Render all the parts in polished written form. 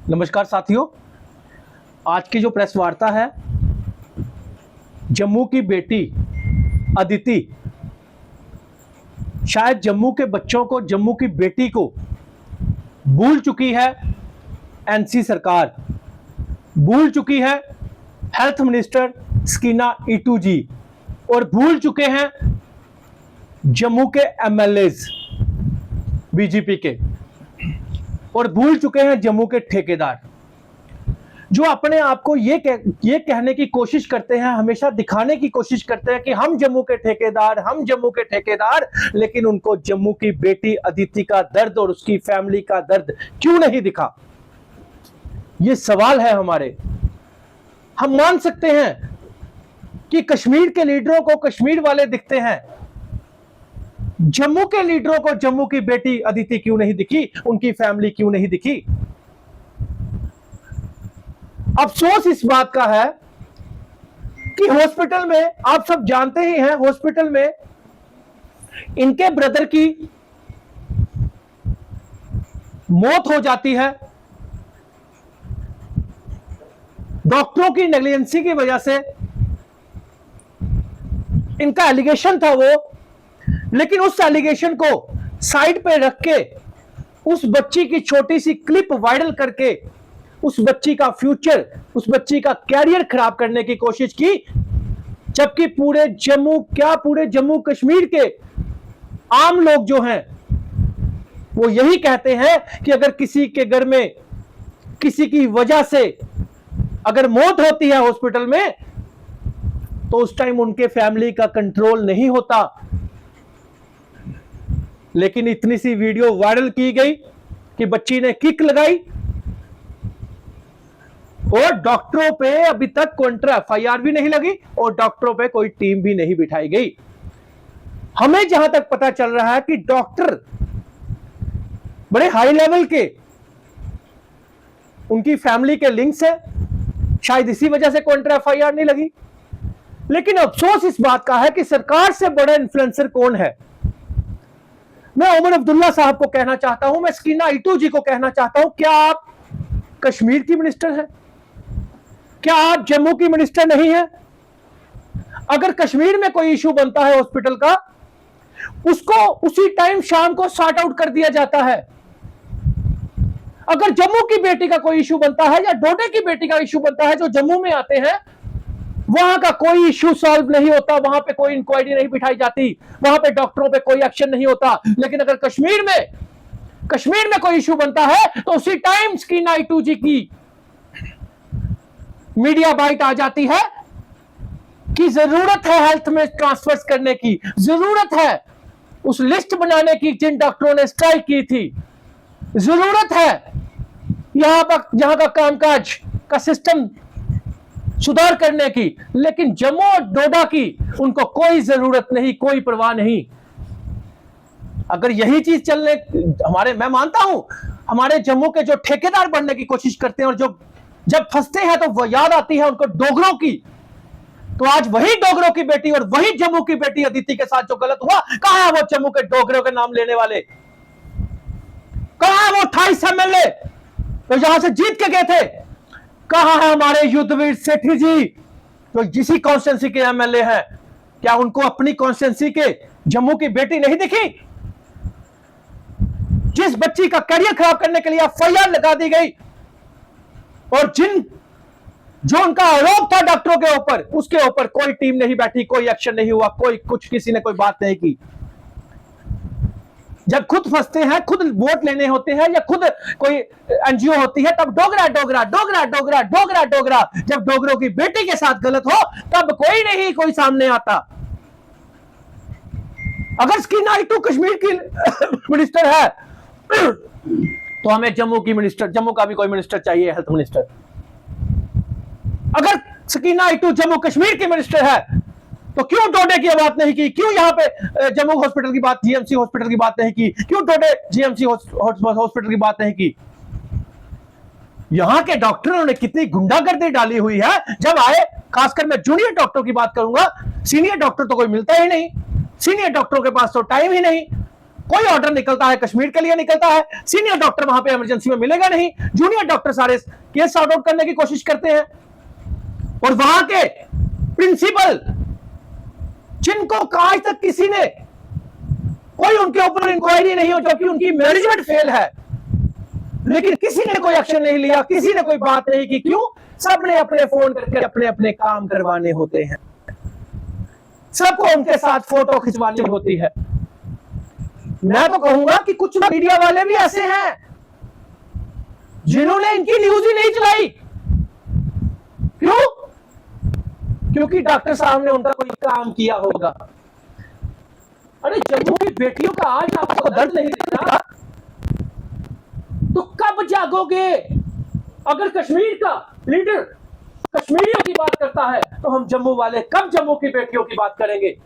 नमस्कार साथियों, आज की जो प्रेस वार्ता है, जम्मू की बेटी अदिति, शायद जम्मू के बच्चों को, जम्मू की बेटी को भूल चुकी है एनसी सरकार, भूल चुकी है हेल्थ मिनिस्टर स्कीना इटू जी, और भूल चुके हैं जम्मू के एमएलएज बीजेपी के, और भूल चुके हैं जम्मू के ठेकेदार जो अपने आप को ये कहने की कोशिश करते हैं, हमेशा दिखाने की कोशिश करते हैं कि हम जम्मू के ठेकेदार, हम जम्मू के ठेकेदार, लेकिन उनको जम्मू की बेटी अदिति का दर्द और उसकी फैमिली का दर्द क्यों नहीं दिखा? ये सवाल है हमारे। हम मान सकते हैं कि कश्मीर के लीडरों को कश्मीर वाले दिखते हैं, जम्मू के लीडरों को जम्मू की बेटी अदिति क्यों नहीं दिखी, उनकी फैमिली क्यों नहीं दिखी? अफसोस इस बात का है कि हॉस्पिटल में, आप सब जानते ही हैं, हॉस्पिटल में इनके ब्रदर की मौत हो जाती है डॉक्टरों की नेग्लिजेंसी की वजह से। इनका एलिगेशन था वो, लेकिन उस एलिगेशन को साइड पे रख के उस बच्ची की छोटी सी क्लिप वायरल करके उस बच्ची का फ्यूचर, उस बच्ची का कैरियर खराब करने की कोशिश की, जबकि पूरे जम्मू कश्मीर के आम लोग जो हैं वो यही कहते हैं कि अगर किसी के घर में किसी की वजह से अगर मौत होती है हॉस्पिटल में, तो उस टाइम उनके फैमिली का कंट्रोल नहीं होता। लेकिन इतनी सी वीडियो वायरल की गई कि बच्ची ने किक लगाई और डॉक्टरों पे अभी तक काउंटर एफआईआर भी नहीं लगी और डॉक्टरों पे कोई टीम भी नहीं बिठाई गई। हमें जहां तक पता चल रहा है कि डॉक्टर बड़े हाई लेवल के, उनकी फैमिली के लिंक्स है, शायद इसी वजह से काउंटर एफआईआर नहीं लगी। लेकिन अफसोस इस बात का है कि सरकार से बड़ा इन्फ्लुएंसर कौन है? मैं उमर अब्दुल्ला साहब को कहना चाहता हूं, मैं स्कीना इटू जी को कहना चाहता हूं, क्या आप कश्मीर की मिनिस्टर हैं? क्या आप जम्मू की मिनिस्टर नहीं है? अगर कश्मीर में कोई इशू बनता है हॉस्पिटल का, उसको उसी टाइम शाम को सॉर्ट आउट कर दिया जाता है। अगर जम्मू की बेटी का कोई इशू बनता है या डोडे की बेटी का इशू बनता है जो जम्मू में आते हैं, वहां का कोई इश्यू सॉल्व नहीं होता, वहां पे कोई इंक्वायरी नहीं बिठाई जाती, वहां पे डॉक्टरों पे कोई एक्शन नहीं होता। लेकिन अगर कश्मीर में कोई इश्यू बनता है तो उसी टाइम स्कीना इटू जी की मीडिया बाइट आ जाती है कि जरूरत है हेल्थ में ट्रांसफर्स करने की, जरूरत है उस लिस्ट बनाने की जिन डॉक्टरों ने स्ट्राइक की थी, जरूरत है यहां का कामकाज का सिस्टम सुधार करने की। लेकिन जम्मू और डोडा की उनको कोई जरूरत नहीं, कोई परवाह नहीं। अगर यही चीज मैं मानता हूं हमारे जम्मू के जो ठेकेदार बनने की कोशिश करते हैं और जो जब फंसते हैं तो वो याद आती है उनको डोगरों की, तो आज वही डोगरों की बेटी और वही जम्मू की बेटी अदिति के साथ जो गलत हुआ, कहां है वो जम्मू के डोगरों के नाम लेने वाले? कहां है वो 28 एमएलए तो यहां से जीत के गए थे? कहां है हमारे युद्धवीर सेठी जी जो जिसी कॉन्स्टिट्यूंसी के एमएलए हैं? क्या उनको अपनी कॉन्स्टिट्यूंसी के जम्मू की बेटी नहीं दिखी? जिस बच्ची का करियर खराब करने के लिए एफआईआर लगा दी गई और जो उनका आरोप था डॉक्टरों के ऊपर, उसके ऊपर कोई टीम नहीं बैठी, कोई एक्शन नहीं हुआ, किसी ने कोई बात नहीं की। जब खुद फंसते हैं, खुद वोट लेने होते हैं या खुद कोई एनजीओ होती है, तब डोगरा डोगरा डोगरा डोगरा डोगरा डोगरा, जब डोगरों की बेटी के साथ गलत हो तब कोई सामने आता। अगर स्कीना इटू कश्मीर की मिनिस्टर है तो हमें जम्मू का भी कोई मिनिस्टर चाहिए, हेल्थ मिनिस्टर। अगर स्कीना इटू जम्मू कश्मीर की मिनिस्टर है तो क्यों डोडे की बात नहीं की? क्यों यहां पे जम्मू हॉस्पिटल की बात, जीएमसी हॉस्पिटल की बात नहीं की? क्यों डोडे जीएमसी हॉस्पिटल की बात नहीं की? यहां के डॉक्टरों ने कितनी गुंडागर्दी डाली हुई है। जब आए, खासकर मैं जूनियर डॉक्टर की बात करूंगा, सीनियर डॉक्टर तो कोई मिलता ही नहीं, सीनियर डॉक्टरों के पास तो टाइम ही नहीं। कोई ऑर्डर निकलता है कश्मीर के लिए निकलता है, सीनियर डॉक्टर वहां पे इमरजेंसी में मिलेगा नहीं, जूनियर डॉक्टर सारे केस सॉर्ट आउट करने की कोशिश करते हैं। और वहां के प्रिंसिपल जिनको आज तक किसी ने कोई उनके ऊपर इंक्वायरी नहीं हो, जो कि उनकी मैनेजमेंट फेल है, लेकिन किसी ने कोई एक्शन नहीं लिया, किसी ने कोई बात नहीं की। क्यों? सबने अपने फोन करके अपने अपने काम करवाने होते हैं, सबको उनके साथ फोटो खिंचवानी होती है। मैं तो कहूंगा कि कुछ मीडिया वाले भी ऐसे हैं जिन्होंने इनकी न्यूज ही नहीं चलाई। क्यों? क्योंकि डॉक्टर साहब ने उनका कोई काम किया होगा। अरे जम्मू की बेटियों का आज आपको दर्द नहीं दिख रहा तो कब जागोगे? अगर कश्मीर का लीडर कश्मीरियों की बात करता है तो हम जम्मू वाले कब जम्मू की बेटियों की बात करेंगे?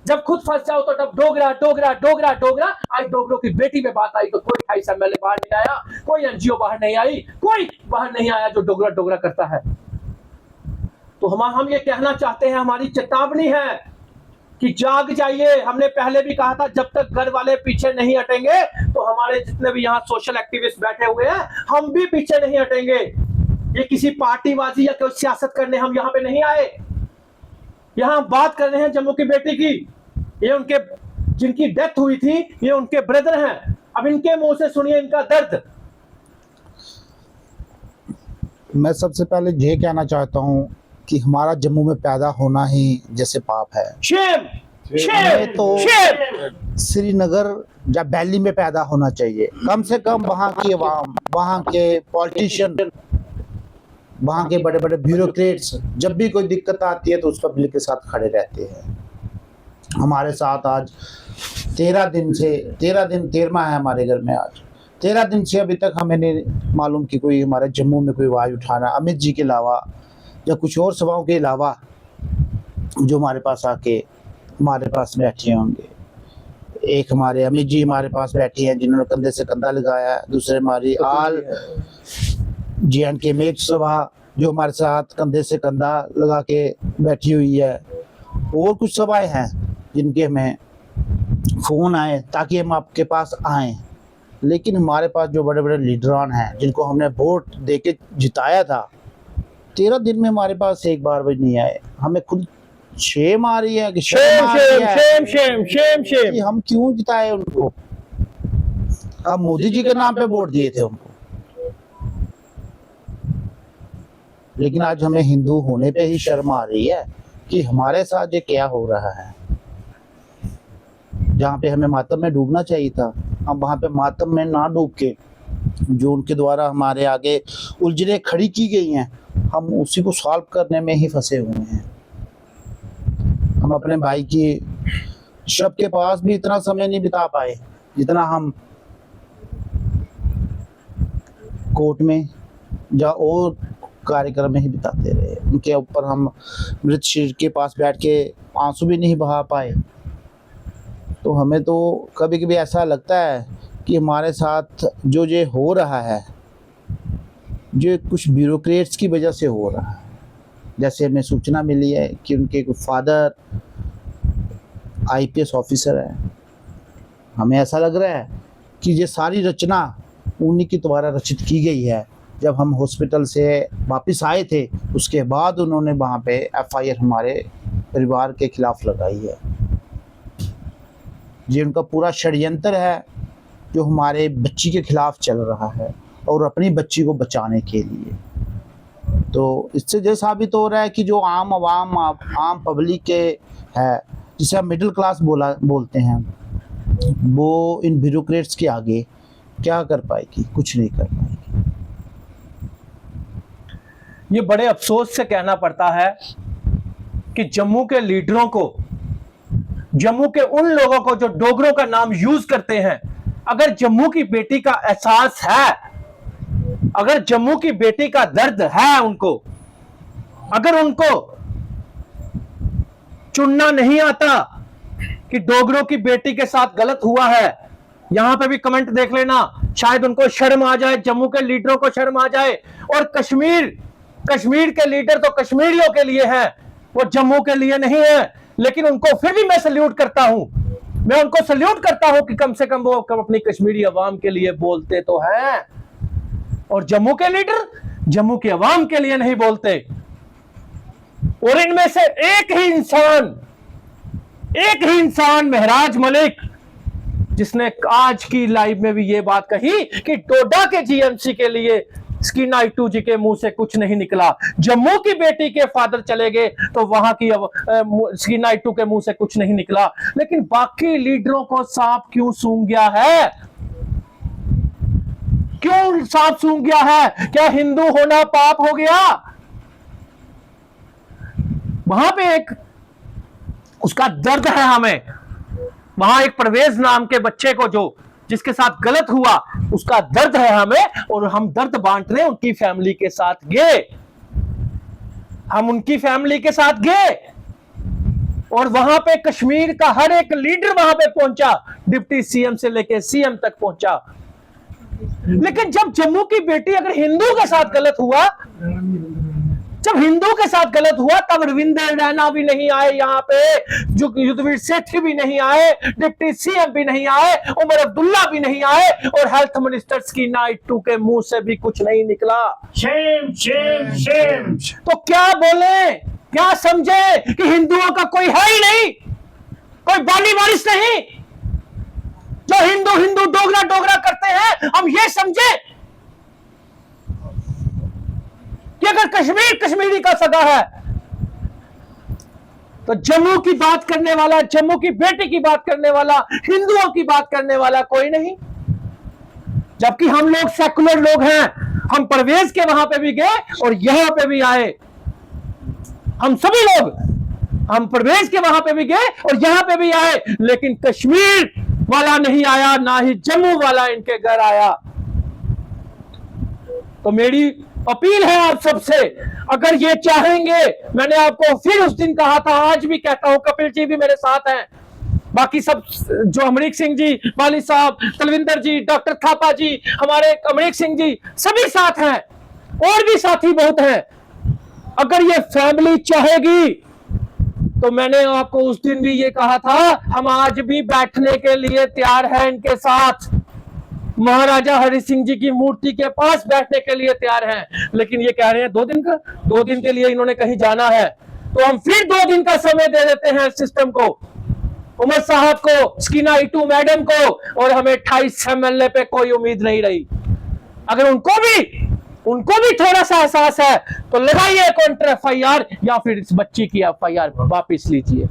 जब खुद फंस जाओ तो तब डोगरा डोगरा डोगरा डोगरा। आज डोगरों की बेटी में बात आई तो कोई 28 एमएलए बाहर नहीं आया, कोई एनजीओ बाहर नहीं आई, कोई बाहर नहीं आया जो डोगरा डोगरा करता है। तो हम ये कहना चाहते हैं, हमारी चेतावनी है कि जाग जाइए। हमने पहले भी कहा था जब तक घर वाले पीछे नहीं हटेंगे तो हमारे जितने भी यहाँ सोशल एक्टिविस्ट बैठे हुए हैं हम भी पीछे नहीं हटेंगे। ये किसी पार्टीबाजी या कोई सियासत करने हम यहाँ पे नहीं आए। यहाँ बात कर रहे हैं जम्मू की बेटी की। ये उनके जिनकी डेथ हुई थी ये उनके ब्रदर हैं। अब इनके मुंह से सुनिए इनका दर्द। मैं सबसे पहले ये कहना चाहता हूँ कि हमारा जम्मू में पैदा होना ही जैसे पाप है। शेम, शेम, तो शेम। श्रीनगर या दिल्ली में पैदा होना चाहिए। कम से कम वहाँ की आवाम, वहाँ के पॉलिटिशियन, वहाँ के बड़े बड़े ब्यूरोक्रेट्स जब भी कोई दिक्कत आती है तो उस पब्लिक के साथ खड़े रहते हैं। हमारे साथ आज 13वां है हमारे घर में। आज 13 दिन से अभी तक हमें नहीं मालूम कि कोई हमारे जम्मू में कोई आवाज़ उठाना, अमित जी के अलावा या कुछ और सभाओं के अलावा जो हमारे पास आके हमारे पास बैठे होंगे। एक हमारे अमित जी हमारे पास बैठी हैं जिन्होंने कंधे से कंधा लगाया है। दूसरे हमारी आल JNK मेघ सभा जो हमारे साथ कंधे से कंधा लगा के बैठी हुई है। और कुछ सभाएं हैं जिनके हमें फ़ोन आए ताकि हम आपके पास आएँ, लेकिन हमारे पास जो बड़े बड़े लीडरान हैं जिनको हमने वोट दे के जिताया था 13 दिन में हमारे पास एक बार भी नहीं आए। हमें खुद शेम आ रही है कि कि हम क्यों जिताए उनको। अब मोदी जी के नाम पे वोट दिए थे उनको, लेकिन आज हमें हिंदू होने पे ही शर्म आ रही है कि हमारे साथ ये क्या हो रहा है। जहाँ पे हमें मातम में डूबना चाहिए था हम वहाँ पे मातम में ना डूब के जो उनके द्वारा हमारे आगे उलझने खड़ी की गई हैं हम उसी को सॉल्व करने में ही फंसे हुए हैं। हम अपने भाई की शव के पास भी इतना समय नहीं बिता पाए जितना हम कोर्ट में या और कार्यक्रम में ही बिताते रहे। उनके ऊपर हम मृत शरीर के पास बैठ के आंसू भी नहीं बहा पाए। तो हमें तो कभी कभी ऐसा लगता है कि हमारे साथ जो ये हो रहा है जो कुछ ब्यूरोक्रेट्स की वजह से हो रहा है। जैसे हमें सूचना मिली है कि उनके फादर IPS ऑफिसर है। हमें ऐसा लग रहा है कि ये सारी रचना उन्हीं के द्वारा रचित की गई है। जब हम हॉस्पिटल से वापस आए थे उसके बाद उन्होंने वहाँ पे FIR हमारे परिवार के खिलाफ लगाई है। ये उनका पूरा षड्यंत्र है जो हमारे बच्ची के खिलाफ चल रहा है और अपनी बच्ची को बचाने के लिए। तो इससे ये साबित हो रहा है कि जो आम आवाम आम पब्लिक के है जिसे हम मिडिल क्लास बोलते हैं वो इन ब्यूरोक्रेट्स के आगे क्या कर पाएगी? कुछ नहीं कर पाएगी। ये बड़े अफसोस से कहना पड़ता है कि जम्मू के लीडरों को, जम्मू के उन लोगों को जो डोगरों का नाम यूज करते हैं, अगर जम्मू की बेटी का एहसास है, अगर जम्मू की बेटी का दर्द है उनको, अगर उनको चुनना नहीं आता कि डोगरों की बेटी के साथ गलत हुआ है, यहां पे भी कमेंट देख लेना, शायद उनको शर्म आ जाए, जम्मू के लीडरों को शर्म आ जाए। और कश्मीर के लीडर तो कश्मीरियों के लिए हैं, वो जम्मू के लिए नहीं है। लेकिन उनको फिर भी मैं सल्यूट करता हूं मैं उनको सल्यूट करता हूं कि कम से कम वो अपनी कश्मीरी अवाम के लिए बोलते तो हैं, और जम्मू के लीडर जम्मू की अवाम के लिए नहीं बोलते। और इनमें से एक ही इंसान महराज मलिक, जिसने आज की लाइव में भी ये बात कही कि डोडा के जीएमसी के लिए स्कीना इटू जी के मुंह से कुछ नहीं निकला, जम्मू की बेटी के फादर चले गए तो वहां की स्कीना इटू के मुंह से कुछ नहीं निकला। लेकिन बाकी लीडरों को सांप क्यों सूंघ गया है? क्यों सांप सूंघ गया है? क्या हिंदू होना पाप हो गया? वहां पे एक उसका दर्द है हमें, वहां एक परवेज नाम के बच्चे को जिसके साथ गलत हुआ, उसका दर्द है हमें, और हम दर्द बांटने उनकी फैमिली के साथ गए। हम उनकी फैमिली के साथ गए और वहां पे कश्मीर का हर एक लीडर वहां पे पहुंचा, डिप्टी सीएम से लेके सीएम तक पहुंचा। लेकिन जब जम्मू की बेटी अगर हिंदू के साथ गलत हुआ, जब हिंदू के साथ गलत हुआ, तब रविंदर रैना भी नहीं आए यहाँ पे, जो युद्धवीर सेठी भी नहीं आए, डिप्टी सीएम भी नहीं आए, उमर अब्दुल्ला भी नहीं आए, और हेल्थ मिनिस्टर स्कीना इटू के मुंह से भी कुछ नहीं निकला। Shem Shem Shem. तो क्या बोले, क्या समझे कि हिंदुओं का कोई है ही नहीं, कोई बाली वारिस नहीं? जो हिंदू हिंदू डोगरा डोगरा करते हैं, हम ये समझे कि अगर कश्मीर कश्मीरी का सगा है तो जम्मू की बात करने वाला, जम्मू की बेटी की बात करने वाला, हिंदुओं की बात करने वाला कोई नहीं। जबकि हम लोग सेकुलर लोग हैं, हम परवेज के वहां पे भी गए और यहां पे भी आए। हम सभी लोग, हम परवेज के वहां पे भी गए और यहां पे भी आए, लेकिन कश्मीर वाला नहीं आया, ना ही जम्मू वाला इनके घर आया। तो मेरी अपील है आप सबसे, अगर ये चाहेंगे, मैंने आपको फिर उस दिन कहा था, आज भी कहता हूं, कपिल जी भी मेरे साथ हैं, बाकी सब जो अमरीक सिंह जी, वाली साहब, तलविंदर जी, डॉक्टर थापा जी, हमारे अमरीक सिंह जी, सभी साथ हैं, और भी साथी बहुत हैं। अगर ये फैमिली चाहेगी तो मैंने आपको उस दिन भी ये कहा था, हम आज भी बैठने के लिए तैयार हैं इनके साथ, महाराजा हरि सिंह जी की मूर्ति के पास बैठने के लिए तैयार हैं। लेकिन ये कह रहे हैं 2 दिन का, 2 दिन के लिए इन्होंने कहीं जाना है, तो हम फिर 2 दिन का समय दे देते हैं सिस्टम को, उमर साहब को, स्कीना इटू मैडम को, और हमें 28 एमएलए पे कोई उम्मीद नहीं रही। अगर उनको भी थोड़ा सा एहसास है तो लगाइए काउंटर एफआईआर, या फिर इस बच्ची की एफआईआर वापिस लीजिए।